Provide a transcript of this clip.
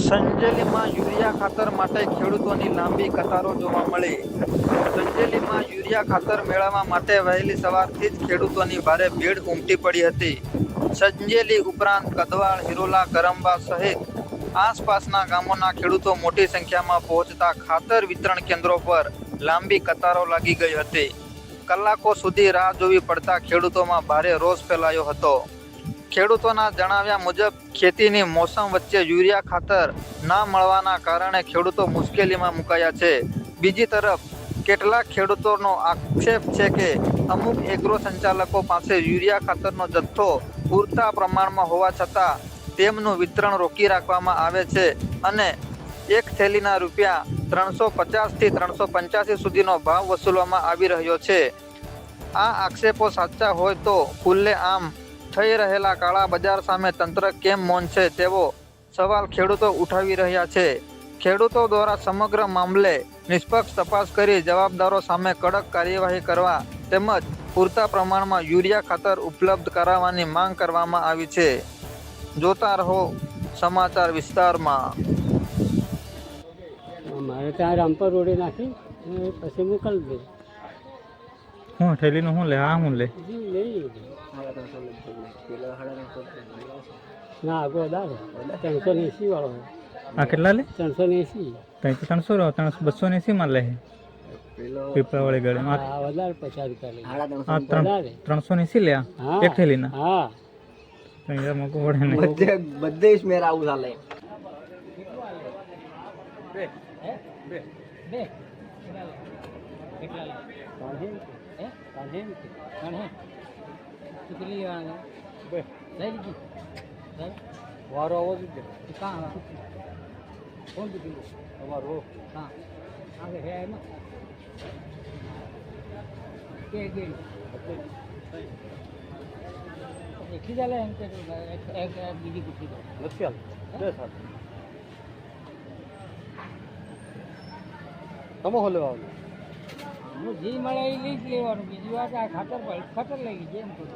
સંજેલીમાં urea ખાતર માટે ખેડૂતોની લાંબી કતારો જોવા મળી. સંજેલીમાં યુરિયા ખાતર મેળવવા માટે વહેલી સવારથી જ ખેડૂતોની ભારે ભીડ ઉમટી પડી હતી. સંજેલી ઉપરાંત કદવાળ, હિરોલા, કરંબા સહિત આસપાસના ગામોના ખેડૂતો મોટી સંખ્યામાં પહોંચતા ખાતર વિતરણ કેન્દ્રો પર લાંબી કતારો લાગી ગઈ હતી. કલાકો સુધી રાહ જોવી પડતા ખેડૂતોમાં ભારે રોષ ફેલાયો હતો. ખેડૂતોના જણાવ્યા મુજબ ખેતીની મોસમ વચ્ચે યુરિયા ખાતર ના મળવાના કારણે ખેડૂતો મુશ્કેલીમાં મુકાયા છે. બીજી તરફ કેટલાક ખેડૂતોનો આક્ષેપ છે કે અમુક એગ્રો સંચાલકો પાસે યુરિયા ખાતરનો જથ્થો પૂરતા પ્રમાણમાં હોવા છતાં તેમનું વિતરણ રોકી રાખવામાં આવે છે અને એક થેલીના રૂપિયા 350 થી 385 સુધીનો ભાવ વસૂલવામાં આવી રહ્યો છે. આ આક્ષેપો સાચા હોય તો ખુલ્લેઆમ થઈ રહેલા કાળા બજાર સામે તંત્ર કેમ મૌન છે તેવો સવાલ ખેડૂતો ઉઠાવી રહ્યા છે. ખેડૂતો દ્વારા સમગ્ર મામલે નિષ્પક્ષ તપાસ કરી જવાબદારો સામે કડક કાર્યવાહી કરવા તેમજ પૂરતા પ્રમાણમાં યુરિયા ખાતર ઉપલબ્ધ કરાવવાની માંગ કરવામાં આવી છે. જોતા રહો સમાચાર વિસ્તારમાં. મારે ત્યાં રામપર રોડે નાખી પછી મોકલી દે. હું થેલીનું શું લે? આ શું લે? ના આગો દારો 380 વાળો. આ કેટલા લે? 380. 300 280 માં લે પીપળા વાળી ગાડી વધારે 50 રૂપિયા લે. 380 લે એક થેલીના. હા અહીંયા મોકો પડે ને બધે સ્મેર આવું ચાલે. વારો આવો જ કોણ કીધું તમારો? હા આગળ હે એમાં કે એકલી ચાલે એમ કે એક બીજી પૂછી દો. નથી હાલ તમે હો લેવા હું જે મળે એ લઈ જ લેવાનું. બીજી વાત આ ખાતર લઈ ગઈ એમ કહું.